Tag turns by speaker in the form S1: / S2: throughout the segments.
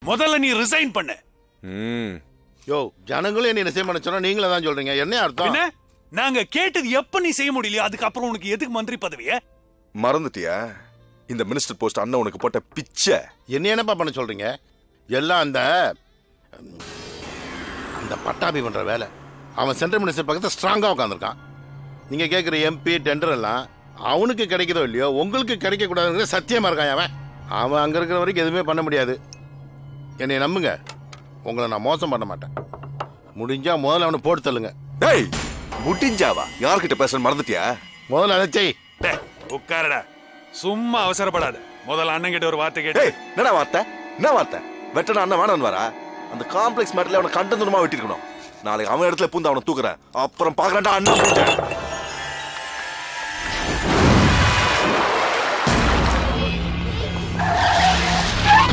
S1: முதல்ல நீ ரிசைன் பண்ணு.
S2: யோ, ஜனங்களும் என்ன ரிசைன் பண்ண சொன்னா நீங்களே தான் சொல்றீங்க. என்ன அர்த்தம்?
S1: என்ன? நாங்க கேட்டது எப்ப நீ செய்ய முடியலையோ அதுக்கு அப்புறம் உனக்கு எதுக்கு மந்திரி பதவிய?
S3: மறந்துட்டியா? இந்த மினிஸ்டர் போஸ்ட் அண்ணன் உனக்கு போட்ட பிச்சை.
S2: என்னப்பா பண்ண சொல்றீங்க? எல்லாம் அந்த பட்டாபி பண்ற வேலை. அவன் சென்ட்ரல் மினிஸ்டர் பக்கத்துல ஸ்ட்ராங்கா உட்காந்துருக்கான். நீங்க கேட்குற எம்பி டெண்டர் எல்லாம் அவனுக்கு கிடைக்கிறதோ இல்லையோ உங்களுக்கு கிடைக்க கூடாதுங்கிற சத்தியமா இருக்கான். அவன் அங்க இருக்கிற வரைக்கும் எதுவுமே பண்ண முடியாது. என்னை நம்புங்க, உங்களை நான் மோசம் பண்ண மாட்டேன். முடிஞ்சா முதல்ல அவனை போட்டு தள்ளுங்க.
S3: டேய், முடிஞ்சாவா? யார்கிட்ட பேச மறந்துட்டியா?
S2: முதல்ல அதை செய்.
S1: உட்காரடா, சும்மா அவசரப்படாத. முதல்ல அண்ணன் கிட்ட ஒரு வார்த்தை கேட்டு.
S3: என்ன வார்த்தை? என்ன வார்த்தை? வெட்டன அண்ணன் வேணான்னு வரா? அந்த காம்ப்ளெக்ஸ் மேட்டர்ல அவனை கண்டந்துமா வெட்டிருக்கணும். நாளைக்கு அவன் இடத்துல பூந்து அவனை தூக்குறேன். அப்புறம் பாக்குறேன்டா அண்ணன்.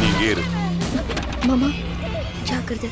S3: நீங்க இரு
S4: மாமா, ஜாக்கிரதை.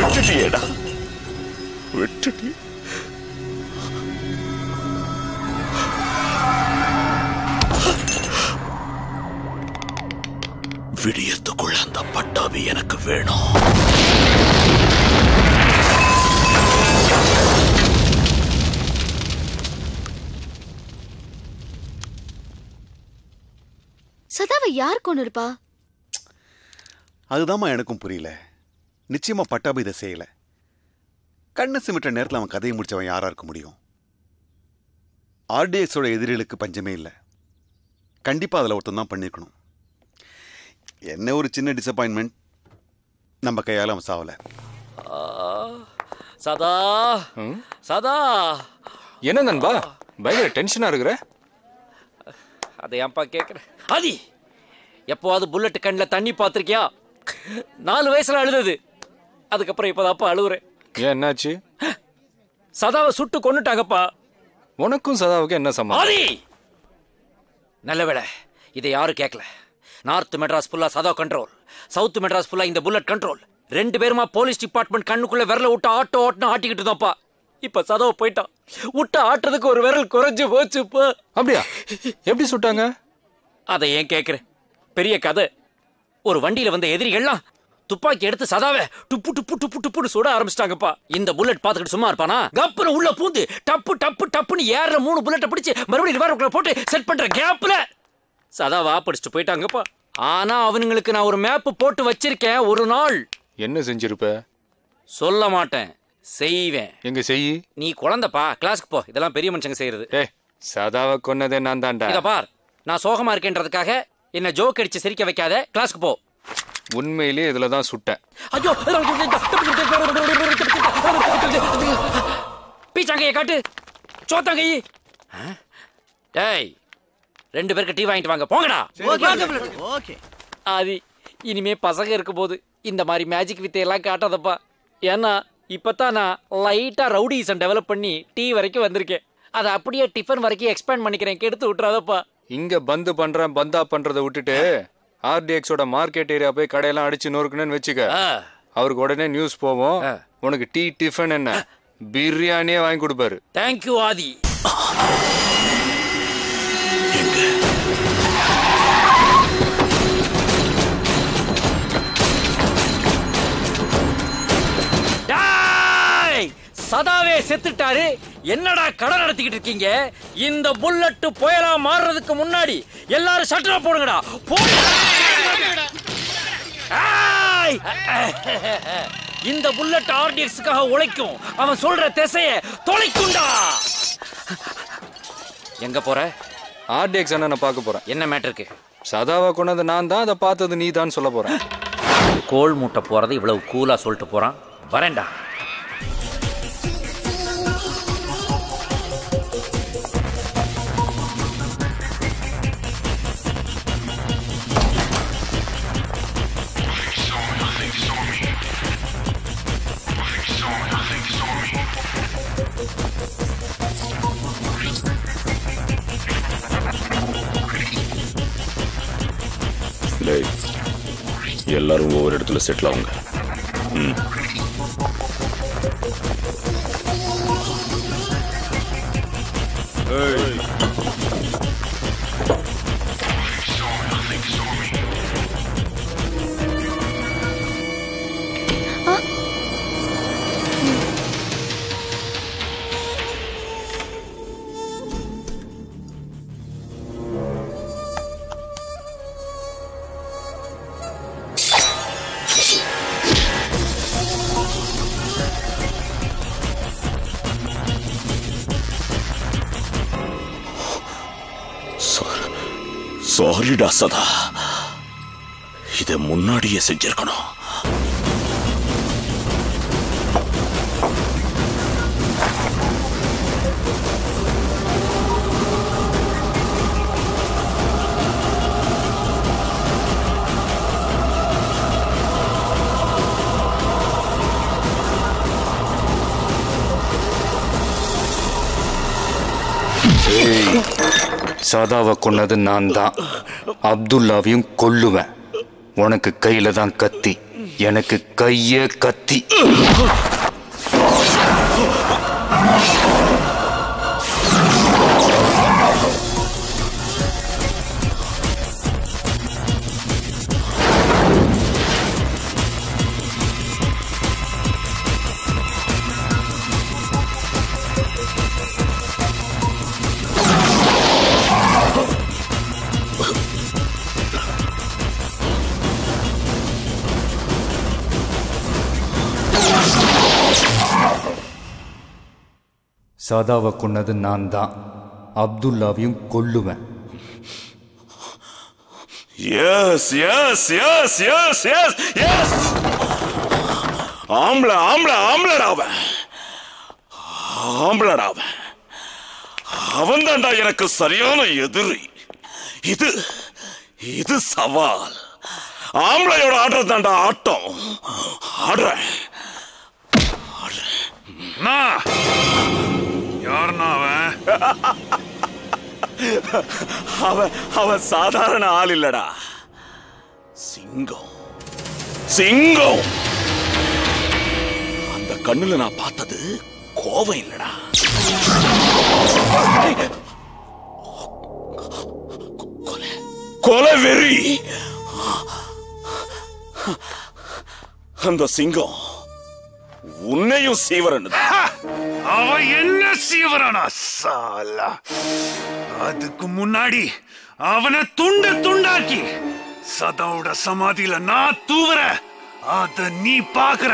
S3: விட்டுட்டியேடா, விட்டுட்டி.
S5: விடியத்துக்குள்ள அந்த பட்டாபி எனக்கு வேணும்.
S4: சதாவை யார் கொண்டு இருப்பா?
S6: அதுதாம்மா எனக்கும் புரியல. நிச்சயமா பட்டாபி இதை செய்யல. கண்ணு சிமிட்ட நேரத்தில் அவன் கதையை முடிச்சவன் யாரா இருக்க முடியும்? ஆர்டிஎக்ஸோட எதிரிகளுக்கு பஞ்சமே இல்லை. கண்டிப்பா அதில் ஒருத்தன் தான் பண்ணிருக்கணும். என்ன ஒரு சின்ன டிசப்பாயின்மெண்ட், நம்ம கையால அவன் சாவல.
S7: சதா சதா,
S8: என்ன நண்பா பயங்கர டென்ஷனா இருக்கிற?
S7: அதை ஏன்பா கேட்குறேன்? ஆதி, எப்போவாது புல்லட் கண்ணில் தண்ணி பார்த்துருக்கியா? 4 வயசுல அழுதது, அதுக்கப்புறம் இப்போதாப்பா அழுகுறேன்.
S8: ஏன், என்னாச்சு?
S7: சதாவை சுட்டு கொன்னுட்டாங்கப்பா.
S8: உனக்கும் சதாவுக்கு என்ன சம்பந்தம்?
S7: ஆதி, நல்ல வேளை இதை யாரும் கேட்கல. நார்த் மெட்ராஸ் ஃபுல்லா சதா கண்ட்ரோல், சவுத் மெட்ராஸ் ஃபுல்லா இந்த புல்லட் கண்ட்ரோல். 2 பேருமா போலீஸ் டிபார்ட்மெண்ட் கண்ணுக்குள்ள விரல விட்டு ஆட்டோன்னு ஆட்டிக்கிட்டு தான்ப்பா. இப்ப சதாவை போயிட்டான், விட்டு ஆட்டுறதுக்கு ஒரு விரல் குறைஞ்சு போச்சுப்பா.
S8: அப்படியா? எப்படி சுட்டாங்க?
S7: அதை ஏன் கேட்குறேன், பெரிய கதை. ஒரு வண்டியில வந்த எதிரிகள்லாம் துப்பாக்கி எடுத்து சதாவை டுப்பு டுப்பு டுப்பு டுப்புன்னு சுட ஆரம்பிச்சிட்டாங்கப்பா. இந்த புல்லட் பார்த்துக்கிட்டு சும்மா இருப்பானா? கப்புன்னு உள்ள பூந்து டப்பு டப்பு டப்புன்னு ஏற 3 புல்லட்டை பிடிச்சு மறுபடியும் ரிவால்வர் போட்டு செட் பண்ற கேப்ல சதாவா படிச்சுட்டு போயிட்டாங்கப்பா. ஆனா அவனுங்களுக்கு நான் ஒரு மேப் போட்டு வச்சிருக்கேன். ஒரு நாள்
S8: என்ன செஞ்சிருப்ப?
S7: சொல்ல மாட்டேன், செய்வேன்.
S8: எங்க செய்.
S7: நீ குழந்தைப்பா, கிளாஸ்க்கு போ. இதெல்லாம் பெரிய மனுஷங்க செய்யறது.
S8: சதாவை கொன்னதே நான் தான்டா.
S7: இத பார், நான் சோகமா இருக்கேன்றதுக்காக என்ன ஜோக் அடிச்சு சிரிக்க வைக்காத. கிளாஸ்க்கு போ.
S8: உண்மையிலே இதுல தான் சுட்டேன்.
S7: ஐயோ, பீச்சாங்கையை காட்டு, சோத்தாங்கை. டேய், 2 பேருக்கு டீ வாங்கிட்டு வாங்க, போங்கடா. ஆதி, இனிமே பசங்க இருக்கும் போது இந்த மாதிரி மேஜிக் வித்தையெல்லாம் காட்டாதப்பா. ஏன்னா இப்பதான் நான் லைட்டா ரவுடிசம் டெவலப் பண்ணி டீ வரைக்கும் வந்திருக்கேன். அதை அப்படியே டிஃபன் வரைக்கும் எக்ஸ்பேண்ட் பண்ணிக்கிறேன். கெடுத்து விட்டுறாதப்பா.
S8: இங்க பந்து பண்றேன் பந்தா பண்றதை விட்டுட்டு ஆர்டிஎக்ஸோட மார்க்கெட் ஏரியா போய் கடையெல்லாம் அடிச்சு நொறுக்கணும்னு வச்சுக்க. அவருக்கு உடனே நியூஸ் போவோம், உனக்கு டீ டிஃபன் என்ன பிரியாணியே வாங்கி கொடுப்பாரு.
S7: தேங்க்யூ ஆதி. சதாவே செத்துட்டாரு, என்னடா கடை நடத்திக்கிட்டு இருக்கீங்க? இந்த புல்லட் புயலா மாறுறதுக்கு முன்னாடி எல்லாரும் ஷட்டரை போடுங்கடா. இந்த புல்லட் ஆர்டிஎக்ஸ்க்காக உழைக்கும், அவன் சொல்ற திசைய தொலைக்கும்டா. எங்க போற?
S8: ஆர்டிஎக்ஸ் அண்ணனை பார்க்க போறேன்.
S7: என்ன மேட்டருக்கு?
S8: சதாவை கொண்டது நான் தான், அதை பார்த்தது நீ தான் சொல்ல போறேன்.
S7: கோல் மூட்டை போறது இவ்வளவு கூலா சொல்லிட்டு போறான். வரேன்டா.
S5: எல்லாரும் ஒவ்வொரு இடத்துல செட்டில் ஆகுங்க. சாரிடா சதா, இதை முன்னாடியே செஞ்சிருக்கணும்.
S8: சதாவை கொன்னது நான் தான், அப்துல்லாவையும் கொல்லுவேன். உனக்கு கையில தான் கத்தி, எனக்கு கையே கத்தி. சதாவை கொன்னது நான் தான், அப்துல்லாவையும் கொல்லுவேன்.
S5: Yes yes yes yes yes yes ஆம்பளை ஆம்பளை ஆம்பளடாவன் ஆம்பளடாவன் அவன் தான்டா எனக்கு சரியான எதிரி. இது இது சவால். ஆம்பளையோட ஆடுறது தாண்டா ஆட்டம். ஆடுறேன்.
S1: யாருன்னா
S5: அவன் அவன் சாதாரண ஆள் இல்லடா. சிங்கம் சிங்கம். அந்த கண்ணுல நான் பார்த்தது கோவம் இல்லடா, கொலை வெறி. அந்த சிங்கம் உன்னையும் சீவரன்.
S1: அவன் என்ன சீவரானா சாலா? அதுக்கு முன்னாடி அவனை துண்டு துண்டாக்கி சதாவோட சமாதியில நான் தூவுற. அத நீ பாக்குற.